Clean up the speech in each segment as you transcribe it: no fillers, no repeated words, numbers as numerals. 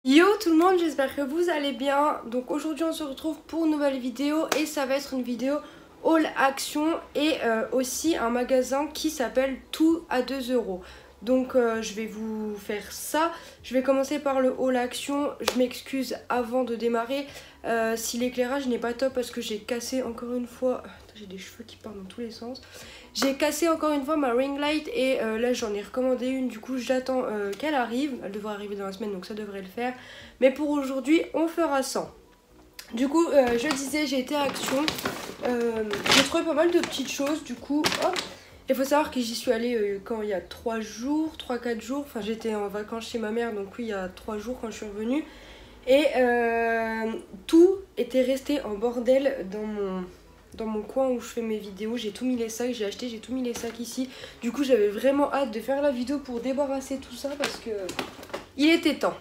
Yo tout le monde, j'espère que vous allez bien. Donc aujourd'hui on se retrouve pour une nouvelle vidéo et ça va être une vidéo haul action et aussi un magasin qui s'appelle Tout à 2 euros. Donc je vais vous faire ça. Je vais commencer par le haul action. Je m'excuse avant de démarrer si l'éclairage n'est pas top parce que j'ai cassé encore une fois... J'ai des cheveux qui partent dans tous les sens. J'ai cassé encore une fois ma ring light et là j'en ai recommandé une. Du coup j'attends qu'elle arrive. Elle devrait arriver dans la semaine donc ça devrait le faire. Mais pour aujourd'hui on fera ça. Du coup je disais j'ai été à Action. J'ai trouvé pas mal de petites choses. Du coup hop. Il faut savoir que j'y suis allée quand il y a 3 jours, 3-4 jours. Enfin j'étais en vacances chez ma mère donc oui il y a 3 jours quand je suis revenue. Et tout était resté en bordel dans mon coin où je fais mes vidéos. J'ai tout mis les sacs, j'ai acheté, j'ai tout mis les sacs ici. Du coup j'avais vraiment hâte de faire la vidéo pour débarrasser tout ça parce que il était temps.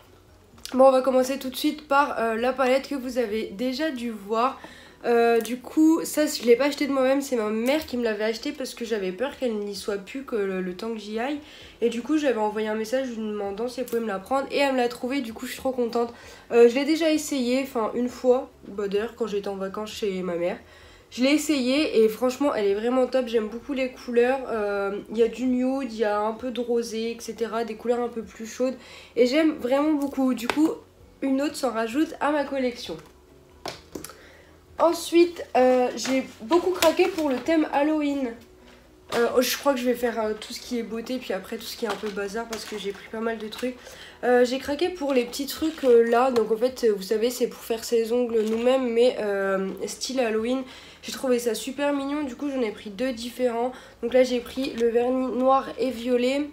Bon on va commencer tout de suite par la palette que vous avez déjà dû voir. Du coup ça je l'ai pas acheté de moi-même, c'est ma mère qui me l'avait acheté parce que j'avais peur qu'elle n'y soit plus que le temps que j'y aille. Et du coup j'avais envoyé un message lui demandant si elle pouvait me la prendre et elle me l'a trouvée. Du coup je suis trop contente. Je l'ai déjà essayé, enfin une fois, d'ailleurs quand j'étais en vacances chez ma mère. Je l'ai essayé et franchement elle est vraiment top, j'aime beaucoup les couleurs. Il y a du nude, il y a un peu de rosé, etc. Des couleurs un peu plus chaudes et j'aime vraiment beaucoup. Du coup une autre s'en rajoute à ma collection. Ensuite j'ai beaucoup craqué pour le thème Halloween. Je crois que je vais faire tout ce qui est beauté puis après tout ce qui est un peu bazar parce que j'ai pris pas mal de trucs. J'ai craqué pour les petits trucs là, donc en fait vous savez c'est pour faire ses ongles nous-mêmes mais style Halloween. J'ai trouvé ça super mignon, du coup j'en ai pris deux différents. Donc là j'ai pris le vernis noir et violet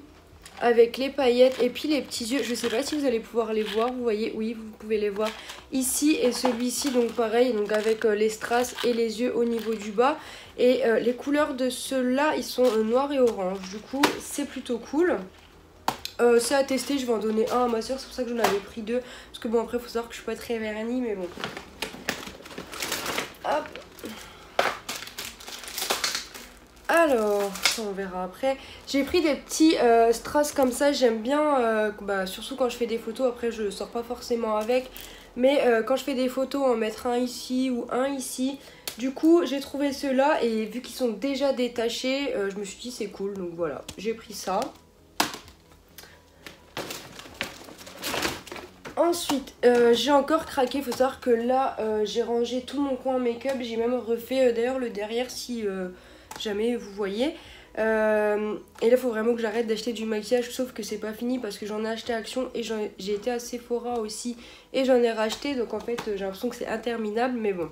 avec les paillettes et puis les petits yeux. Je sais pas si vous allez pouvoir les voir, vous voyez, oui vous pouvez les voir ici et celui-ci donc pareil, donc avec les strass et les yeux au niveau du bas. Et les couleurs de ceux-là ils sont noir et orange, du coup c'est plutôt cool. C'est à tester, je vais en donner un à ma soeur, c'est pour ça que j'en avais pris deux. Parce que bon après il faut savoir que je suis pas très vernis mais bon. Hop. Alors, ça on verra après. J'ai pris des petits strass comme ça, j'aime bien, surtout quand je fais des photos, après je sors pas forcément avec. Mais quand je fais des photos, en mettre un ici ou un ici. Du coup, j'ai trouvé ceux-là et vu qu'ils sont déjà détachés, je me suis dit c'est cool. Donc voilà, j'ai pris ça. Ensuite, j'ai encore craqué. Il faut savoir que là, j'ai rangé tout mon coin make-up. J'ai même refait d'ailleurs le derrière si jamais vous voyez. Et là, il faut vraiment que j'arrête d'acheter du maquillage. Sauf que c'est pas fini parce que j'en ai acheté à Action. Et j'ai été à Sephora aussi. Et j'en ai racheté. Donc en fait, j'ai l'impression que c'est interminable. Mais bon.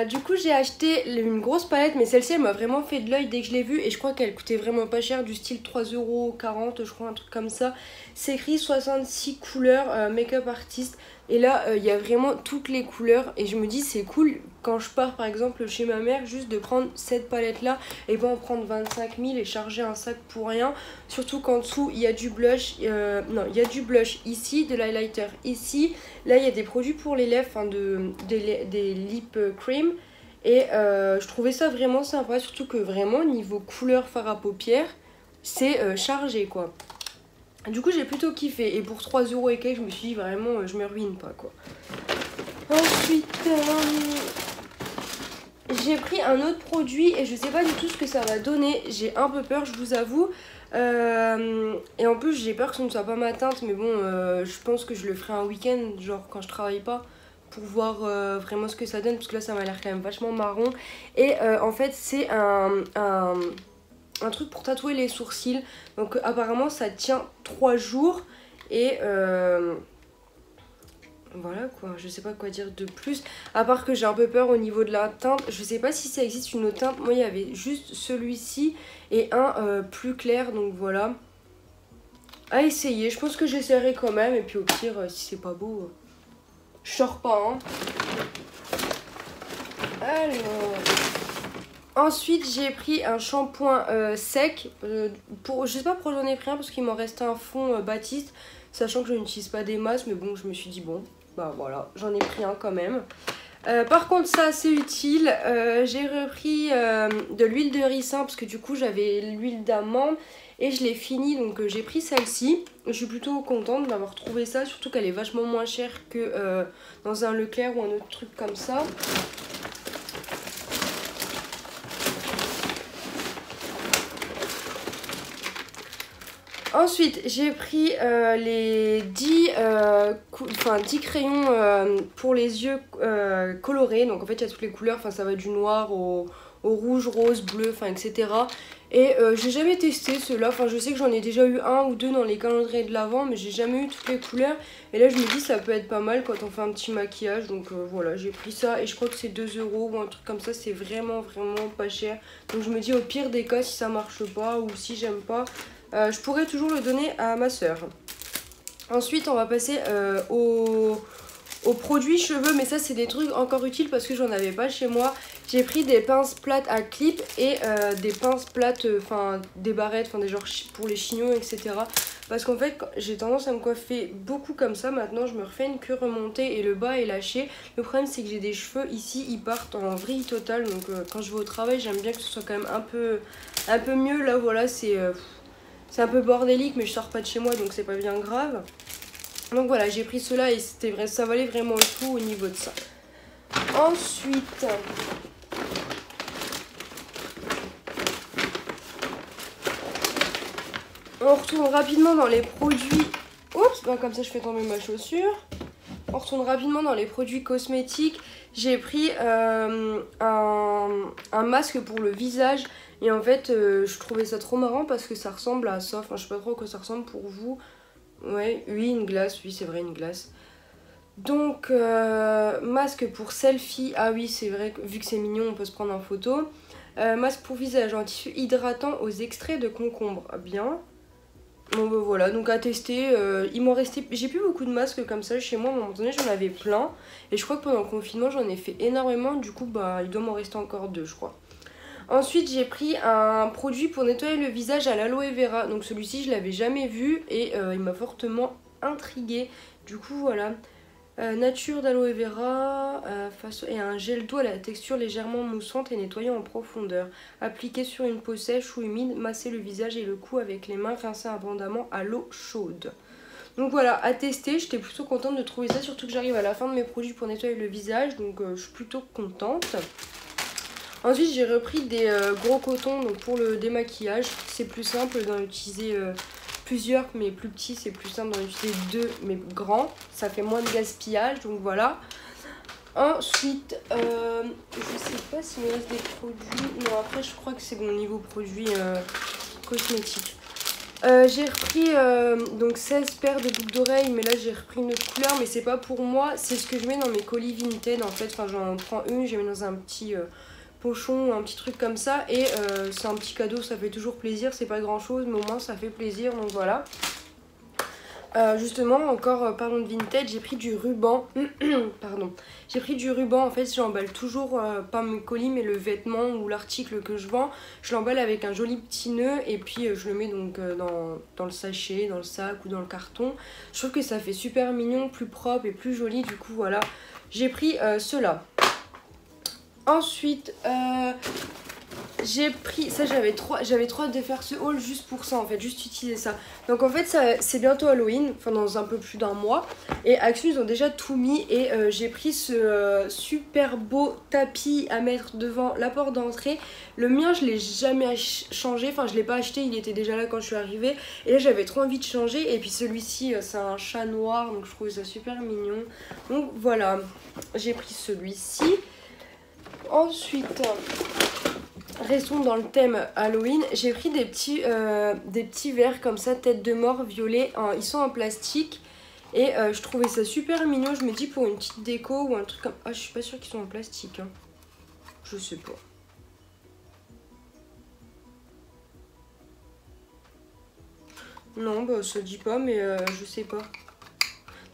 Du coup j'ai acheté une grosse palette mais celle-ci elle m'a vraiment fait de l'œil dès que je l'ai vue et je crois qu'elle coûtait vraiment pas cher, du style 3,40 € je crois, un truc comme ça. C'est écrit 66 couleurs make-up artist et là il y a vraiment toutes les couleurs et je me dis c'est cool quand je pars par exemple chez ma mère juste de prendre cette palette là et pas en prendre 25 000 et charger un sac pour rien. Surtout qu'en dessous il y a du blush, non il y a du blush ici, de l'highlighter ici. Là il y a des produits pour les lèvres, enfin des lip cream. Et je trouvais ça vraiment sympa, surtout que vraiment niveau couleur fard à paupières, c'est chargé quoi. Du coup j'ai plutôt kiffé et pour 3 € et quelques je me suis dit vraiment je me ruine pas quoi. Ensuite j'ai pris un autre produit et je sais pas du tout ce que ça va donner. J'ai un peu peur je vous avoue. Et en plus j'ai peur que ce ne soit pas ma teinte mais bon je pense que je le ferai un week-end genre quand je travaille pas pour voir vraiment ce que ça donne parce que là ça m'a l'air quand même vachement marron. Et en fait c'est un truc pour tatouer les sourcils. Donc apparemment ça tient 3 jours et voilà quoi, je sais pas quoi dire de plus. À part que j'ai un peu peur au niveau de la teinte. Je sais pas si ça existe une autre teinte. Moi il y avait juste celui-ci et un plus clair. Donc voilà. À essayer. Je pense que j'essaierai quand même. Et puis au pire si c'est pas beau, je sors pas hein. Alors... Ensuite j'ai pris un shampoing sec. Je sais pas pourquoi j'en ai pris un parce qu'il m'en restait un fond Baptiste. Sachant que je n'utilise pas des masses. Mais bon je me suis dit bon. Bah voilà, j'en ai pris un quand même. Par contre ça c'est utile, j'ai repris de l'huile de ricin parce que du coup j'avais l'huile d'amande et je l'ai fini. Donc j'ai pris celle-ci. Je suis plutôt contente d'avoir trouvé ça, surtout qu'elle est vachement moins chère que dans un Leclerc ou un autre truc comme ça. Ensuite, j'ai pris les 10 crayons pour les yeux colorés. Donc en fait, il y a toutes les couleurs. Enfin, ça va du noir au rouge, rose, bleu, enfin, etc. Et j'ai jamais testé ceux-là. Enfin, je sais que j'en ai déjà eu un ou deux dans les calendriers de l'Avent, mais j'ai jamais eu toutes les couleurs. Et là, je me dis, ça peut être pas mal quand on fait un petit maquillage. Donc voilà, j'ai pris ça. Et je crois que c'est 2 € ou un truc comme ça. C'est vraiment, vraiment pas cher. Donc je me dis, au pire des cas, si ça marche pas ou si j'aime pas, je pourrais toujours le donner à ma soeur. Ensuite, on va passer aux produits cheveux, mais ça c'est des trucs encore utiles parce que j'en avais pas chez moi. J'ai pris des pinces plates à clip et des pinces plates, enfin des barrettes, enfin des genres pour les chignons, etc. Parce qu'en fait j'ai tendance à me coiffer beaucoup comme ça. Maintenant je me refais une queue remontée et le bas est lâché. Le problème c'est que j'ai des cheveux ici, ils partent en vrille totale. Donc quand je vais au travail j'aime bien que ce soit quand même un peu mieux. Là voilà, c'est un peu bordélique, mais je sors pas de chez moi donc c'est pas bien grave. Donc voilà, j'ai pris cela et ça valait vraiment le coup au niveau de ça. Ensuite, on retourne rapidement dans les produits. Oups, ben comme ça je fais tomber ma chaussure. On retourne rapidement dans les produits cosmétiques. J'ai pris un masque pour le visage. Et en fait, je trouvais ça trop marrant parce que ça ressemble à ça. Enfin, je sais pas trop à quoi ça ressemble pour vous. Ouais, oui, une glace. Oui, c'est vrai, une glace. Donc, masque pour selfie. Ah oui, c'est vrai, vu que c'est mignon, on peut se prendre en photo. Masque pour visage en tissu hydratant aux extraits de concombre. Bien. Bon bah voilà, donc à tester, il m'en restait, j'ai plus beaucoup de masques comme ça chez moi, à un moment donné j'en avais plein. Et je crois que pendant le confinement j'en ai fait énormément, du coup bah il doit m'en rester encore 2 je crois. Ensuite j'ai pris un produit pour nettoyer le visage à l'aloe vera, donc celui-ci je l'avais jamais vu et il m'a fortement intriguée. Du coup voilà, nature d'aloe vera et un gel d'eau à la texture légèrement moussante et nettoyant en profondeur. Appliqué sur une peau sèche ou humide, masser le visage et le cou avec les mains, rincer abondamment à l'eau chaude. Donc voilà, à tester, j'étais plutôt contente de trouver ça, surtout que j'arrive à la fin de mes produits pour nettoyer le visage, donc je suis plutôt contente. Ensuite j'ai repris des gros cotons donc pour le démaquillage, c'est plus simple d'en utiliser plusieurs, mais plus petits, c'est plus simple d'en utiliser 2 mais grands, ça fait moins de gaspillage, donc voilà. Ensuite, je sais pas s'il me reste des produits, non après je crois que c'est bon niveau produits cosmétiques. J'ai repris donc 16 paires de boucles d'oreilles, mais là j'ai repris une autre couleur, mais c'est pas pour moi, c'est ce que je mets dans mes colis Vinted en fait, enfin j'en prends une, je les mets dans un petit pochon, un petit truc comme ça, et c'est un petit cadeau, ça fait toujours plaisir, c'est pas grand chose, mais au moins ça fait plaisir, donc voilà. Justement, encore parlons de Vinted, j'ai pris du ruban. Pardon. J'ai pris du ruban, en fait j'emballe toujours, pas mes colis mais le vêtement ou l'article que je vends. Je l'emballe avec un joli petit nœud et puis je le mets donc dans le sachet, dans le sac ou dans le carton. Je trouve que ça fait super mignon, plus propre et plus joli, du coup voilà. J'ai pris ceux-là. Ensuite, j'ai pris, ça j'avais trop hâte de faire ce haul juste pour ça en fait, juste utiliser ça. Donc en fait c'est bientôt Halloween, enfin dans un peu plus d'un mois. Et Action ils ont déjà tout mis et j'ai pris ce super beau tapis à mettre devant la porte d'entrée. Le mien je l'ai jamais changé, enfin je l'ai pas acheté, il était déjà là quand je suis arrivée. Et là j'avais trop envie de changer et puis celui-ci c'est un chat noir donc je trouvais ça super mignon. Donc voilà, j'ai pris celui-ci. Ensuite... restons dans le thème Halloween. J'ai pris des petits verres comme ça, tête de mort violet. Ils sont en plastique. Et je trouvais ça super mignon. Je me dis pour une petite déco ou un truc comme... Ah, je suis pas sûre qu'ils sont en plastique. Hein. Je sais pas. Non, bah ça dit pas, mais je sais pas.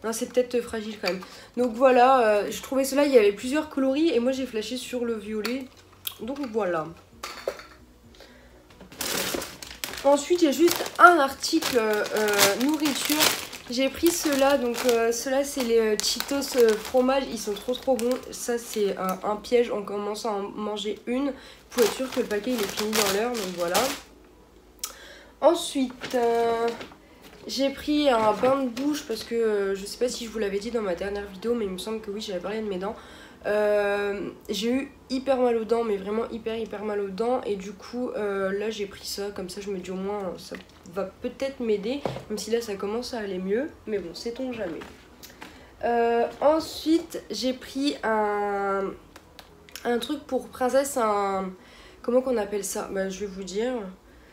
Non, c'est peut-être fragile quand même. Donc voilà, je trouvais cela, il y avait plusieurs coloris. Et moi j'ai flashé sur le violet. Donc voilà. Ensuite, il y a juste un article nourriture. J'ai pris ceux-là. Donc, ceux-là, c'est les Cheetos fromage. Ils sont trop bons. Ça, c'est un piège en commençant à en manger une pour être sûr que le paquet il est fini dans l'heure. Donc, voilà. Ensuite, j'ai pris un bain de bouche parce que je sais pas si je vous l'avais dit dans ma dernière vidéo, mais il me semble que oui, j'avais parlé de mes dents. J'ai eu hyper mal aux dents, mais vraiment hyper mal aux dents, et du coup là j'ai pris ça, comme ça je me dis au moins ça va peut-être m'aider, même si là ça commence à aller mieux, mais bon, sait-on jamais. Ensuite j'ai pris un truc pour princesse, comment qu'on appelle ça, bah je vais vous dire.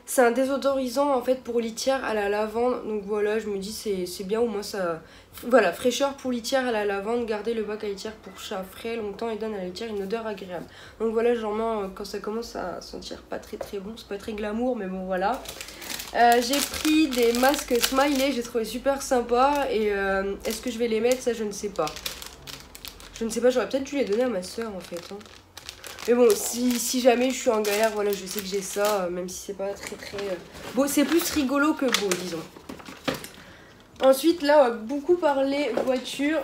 C'est un désodorisant en fait pour litière à la lavande. Donc voilà, je me dis c'est bien, au moins ça... Voilà, fraîcheur pour litière à la lavande. Garder le bac à litière pour chat frais longtemps et donne à la litière une odeur agréable. Donc voilà, genre quand ça commence à sentir pas très bon. C'est pas très glamour, mais bon voilà. J'ai pris des masques smiley, j'ai trouvé super sympa. Et est-ce que je vais les mettre? Ça je ne sais pas. Je ne sais pas, j'aurais peut-être dû les donner à ma soeur en fait. Hein. Mais bon, si jamais je suis en galère, voilà, je sais que j'ai ça, même si c'est pas très beau. C'est plus rigolo que beau, disons. Ensuite, là, on va beaucoup parler voiture.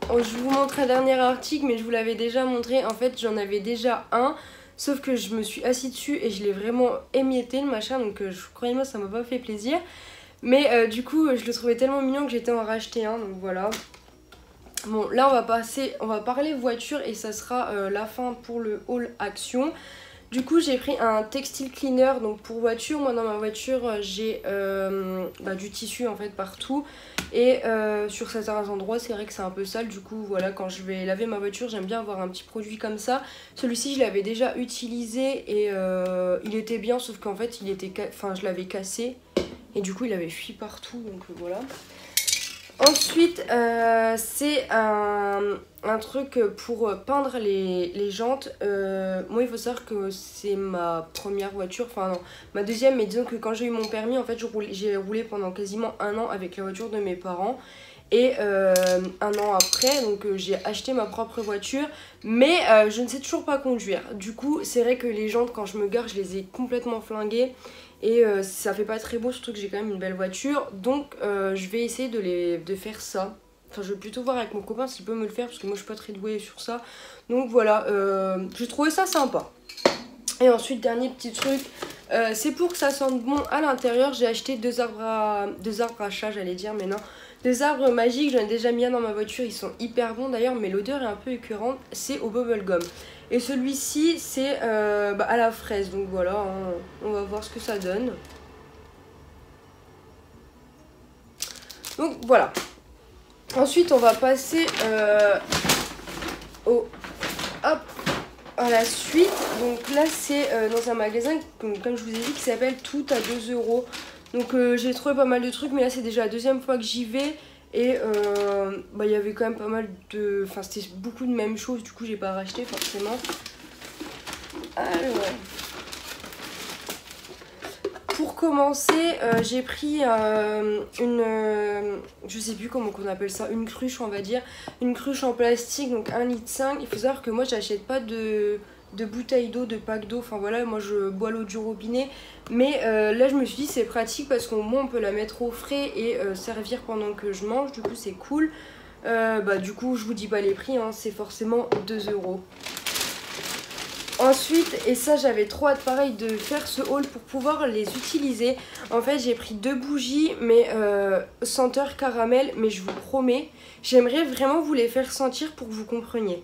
Je vous montre un dernier article, mais je vous l'avais déjà montré. En fait, j'en avais déjà un, sauf que je me suis assise dessus et je l'ai vraiment émietté, le machin. Donc, croyez-moi, ça m'a pas fait plaisir. Mais du coup, je le trouvais tellement mignon que j'étais en racheter un, donc voilà. Bon, là on va parler voiture et ça sera la fin pour le haul action. Du coup j'ai pris un textile cleaner donc pour voiture. Moi dans ma voiture j'ai du tissu en fait partout. Et sur certains endroits c'est vrai que c'est un peu sale. Du coup voilà, quand je vais laver ma voiture j'aime bien avoir un petit produit comme ça. Celui-ci je l'avais déjà utilisé et il était bien, sauf qu'en fait je l'avais cassé. Et du coup il avait fui partout, donc voilà. Ensuite, c'est un truc pour peindre les jantes. Moi, il faut savoir que c'est ma première voiture, enfin non, ma deuxième, mais disons que quand j'ai eu mon permis, en fait, j'ai roulé pendant quasiment un an avec la voiture de mes parents. Et un an après, donc j'ai acheté ma propre voiture, mais je ne sais toujours pas conduire. Du coup, c'est vrai que les jantes, quand je me gare, je les ai complètement flinguées. Et ça fait pas très beau, surtout que j'ai quand même une belle voiture. Donc je vais essayer de faire ça. Enfin, je vais plutôt voir avec mon copain s'il peut me le faire, parce que moi je suis pas très douée sur ça. Donc voilà, j'ai trouvé ça sympa. Et ensuite, dernier petit truc, c'est pour que ça sente bon à l'intérieur. J'ai acheté deux arbres à chat, j'allais dire, mais non. Des arbres magiques, j'en ai déjà mis un dans ma voiture, ils sont hyper bons d'ailleurs, mais l'odeur est un peu écœurante, c'est au bubblegum. Et celui-ci, c'est à la fraise, donc voilà, hein, on va voir ce que ça donne. Donc voilà. Ensuite, on va passer à la suite. Donc là, c'est dans un magasin, comme je vous ai dit, qui s'appelle Tout à 2 €. Donc j'ai trouvé pas mal de trucs, mais là c'est déjà la deuxième fois que j'y vais. Et il y avait quand même pas mal de... Enfin c'était beaucoup de mêmes choses, du coup j'ai pas racheté forcément. Alors... Pour commencer, j'ai pris je sais plus comment on appelle ça, une cruche on va dire. Une cruche en plastique, donc 1,5 litre. Il faut savoir que moi j'achète pas de bouteilles d'eau, de pack d'eau, enfin voilà, moi je bois l'eau du robinet. Mais là je me suis dit c'est pratique parce qu'au moins on peut la mettre au frais et servir pendant que je mange, du coup c'est cool. Du coup je vous dis pas les prix, hein, c'est forcément 2 €. Ensuite, et ça j'avais trop hâte pareil de faire ce haul pour pouvoir les utiliser. En fait j'ai pris 2 bougies mais senteur caramel, mais je vous promets, j'aimerais vraiment vous les faire sentir pour que vous compreniez.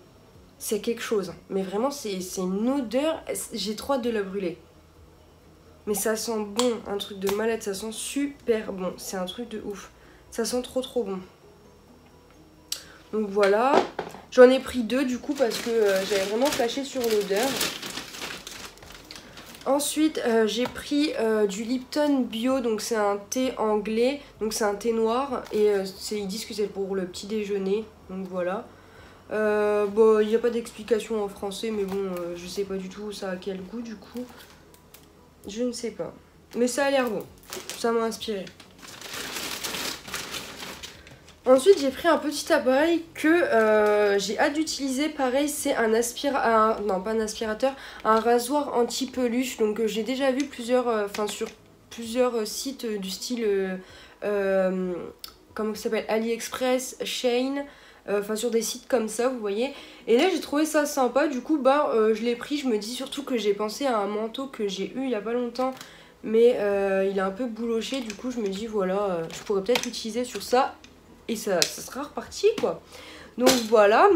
C'est quelque chose, mais vraiment c'est une odeur, j'ai trop hâte de la brûler. Mais ça sent bon, un truc de malade, ça sent super bon, c'est un truc de ouf. Ça sent trop bon. Donc voilà, j'en ai pris 2 du coup parce que j'avais vraiment flashé sur l'odeur. Ensuite j'ai pris du Lipton Bio, donc c'est un thé anglais, donc c'est un thé noir et ils disent que c'est pour le petit déjeuner, donc voilà. Il n'y a pas d'explication en français, mais bon je sais pas du tout ça a quel goût du coup. Je ne sais pas, mais ça a l'air bon, ça m'a inspiré. Ensuite j'ai pris un petit appareil que j'ai hâte d'utiliser, pareil c'est un aspirateur, un rasoir anti-peluche. Donc j'ai déjà vu sur plusieurs sites du style, comment ça s'appelle, AliExpress, Shein, sur des sites comme ça vous voyez. Et là j'ai trouvé ça sympa, du coup je l'ai pris. Je me dis surtout que j'ai pensé à un manteau que j'ai eu il y a pas longtemps mais il est un peu bouloché. Du coup je me dis voilà, je pourrais peut-être l'utiliser sur ça et ça sera reparti quoi. Donc voilà.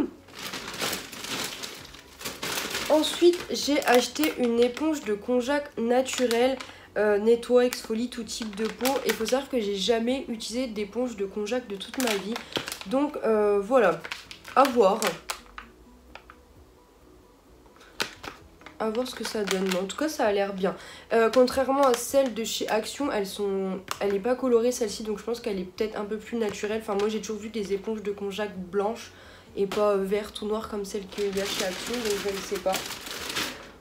Ensuite j'ai acheté une éponge de konjac naturelle, nettoie, exfolie tout type de peau. Et il faut savoir que j'ai jamais utilisé d'éponge de konjac de toute ma vie. Donc voilà, à voir. À voir ce que ça donne, mais en tout cas ça a l'air bien. Contrairement à celle de chez Action, elle est pas colorée celle-ci, donc je pense qu'elle est peut-être un peu plus naturelle. Enfin moi j'ai toujours vu des éponges de konjac blanches et pas verte ou noire comme celle qu'il y a chez Action, donc je ne sais pas.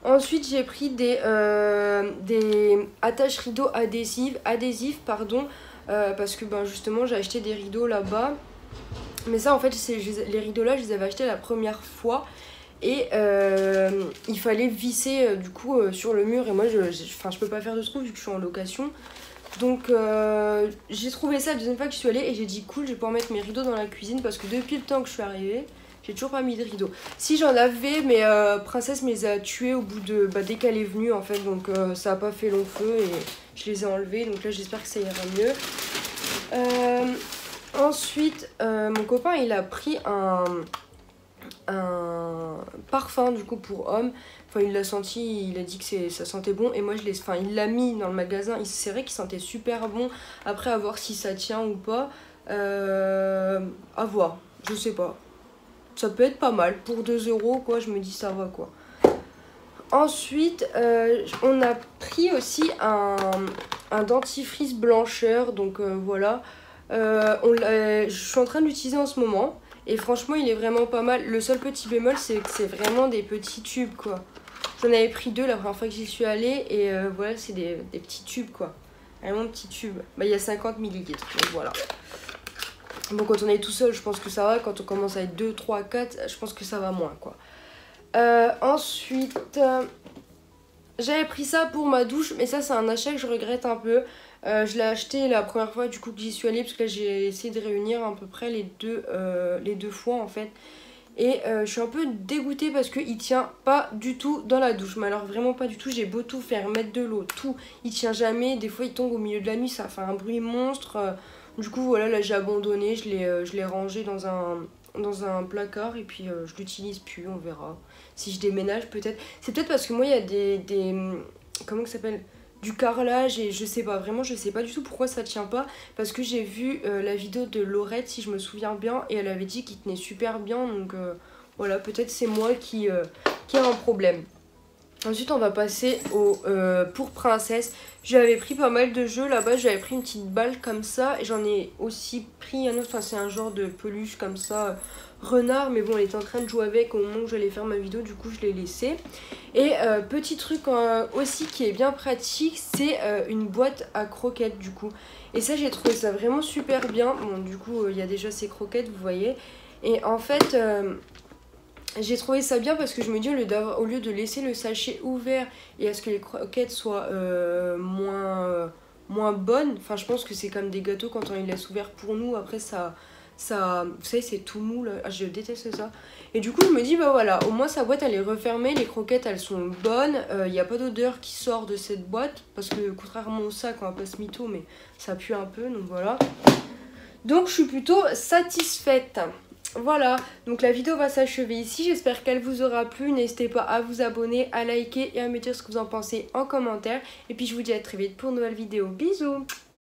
Ensuite j'ai pris des attaches rideaux adhésives, parce que ben, justement j'ai acheté des rideaux là-bas. Mais ça en fait les rideaux là je les avais achetés la première fois. Et il fallait visser du coup sur le mur. Et moi je peux pas faire de trou vu que je suis en location. Donc j'ai trouvé ça la deuxième fois que je suis allée. Et j'ai dit cool, je vais pouvoir mettre mes rideaux dans la cuisine. Parce que depuis le temps que je suis arrivée, j'ai toujours pas mis de rideaux. Si j'en avais, mais Princesse me les a tués au bout de... dès qu'elle est venue en fait. Donc ça a pas fait long feu et je les ai enlevés. Donc là j'espère que ça ira mieux. Ensuite mon copain il a pris un parfum du coup pour homme. Enfin il l'a senti, il a dit que ça sentait bon. Et moi il l'a mis dans le magasin. C'est vrai qu'il sentait super bon. Après à voir si ça tient ou pas. À voir, je sais pas. Ça peut être pas mal. Pour 2 € quoi, je me dis ça va quoi. Ensuite on a pris aussi un dentifrice blancheur. Donc voilà. Je suis en train de l'utiliser en ce moment. Et franchement il est vraiment pas mal. Le seul petit bémol c'est que c'est vraiment des petits tubes quoi. J'en avais pris 2 la première fois que j'y suis allée. Et voilà c'est des petits tubes quoi. Vraiment petits tubes. Bah il y a 50 ml. Donc voilà. Bon quand on est tout seul je pense que ça va. Quand on commence à être 2, 3, 4 je pense que ça va moins quoi. Ensuite j'avais pris ça pour ma douche. Mais ça c'est un achat que je regrette un peu. Je l'ai acheté la première fois du coup que j'y suis allée. Parce que là j'ai essayé de réunir à peu près les deux fois en fait. Et je suis un peu dégoûtée parce qu'il tient pas du tout dans la douche. Mais alors vraiment pas du tout. J'ai beau tout faire, mettre de l'eau, tout. Il tient jamais. Des fois il tombe au milieu de la nuit. Ça fait un bruit monstre. Du coup voilà là j'ai abandonné. Je l'ai rangé dans un placard. Et puis je l'utilise plus. On verra. Si je déménage peut-être. C'est peut-être parce que moi il y a des comment ça s'appelle, du carrelage et je sais pas, vraiment je sais pas du tout pourquoi ça tient pas. Parce que j'ai vu la vidéo de Laurette si je me souviens bien. Et elle avait dit qu'il tenait super bien. Donc voilà, peut-être c'est moi qui a un problème. Ensuite on va passer pour Princesse. J'avais pris pas mal de jeux là-bas. J'avais pris une petite balle comme ça. Et j'en ai aussi pris un autre. Enfin c'est un genre de peluche comme ça, renard. Mais bon elle était en train de jouer avec au moment où j'allais faire ma vidéo. Du coup je l'ai laissé. Et petit truc aussi qui est bien pratique. C'est une boîte à croquettes du coup. Et ça j'ai trouvé ça vraiment super bien. Bon du coup il y a déjà ces croquettes vous voyez. Et en fait... j'ai trouvé ça bien parce que je me dis au lieu de laisser le sachet ouvert et à ce que les croquettes soient moins bonnes. Enfin je pense que c'est comme des gâteaux quand on les laisse ouverts pour nous. Après ça vous savez c'est tout mou là. Ah, je déteste ça. Et du coup je me dis bah voilà, au moins sa boîte elle est refermée. Les croquettes elles sont bonnes. Il n'y a pas d'odeur qui sort de cette boîte. Parce que contrairement au sac on va pas se mytho mais ça pue un peu donc voilà. Donc je suis plutôt satisfaite. Voilà, donc la vidéo va s'achever ici, j'espère qu'elle vous aura plu, n'hésitez pas à vous abonner, à liker et à me dire ce que vous en pensez en commentaire. Et puis je vous dis à très vite pour une nouvelle vidéo, bisous.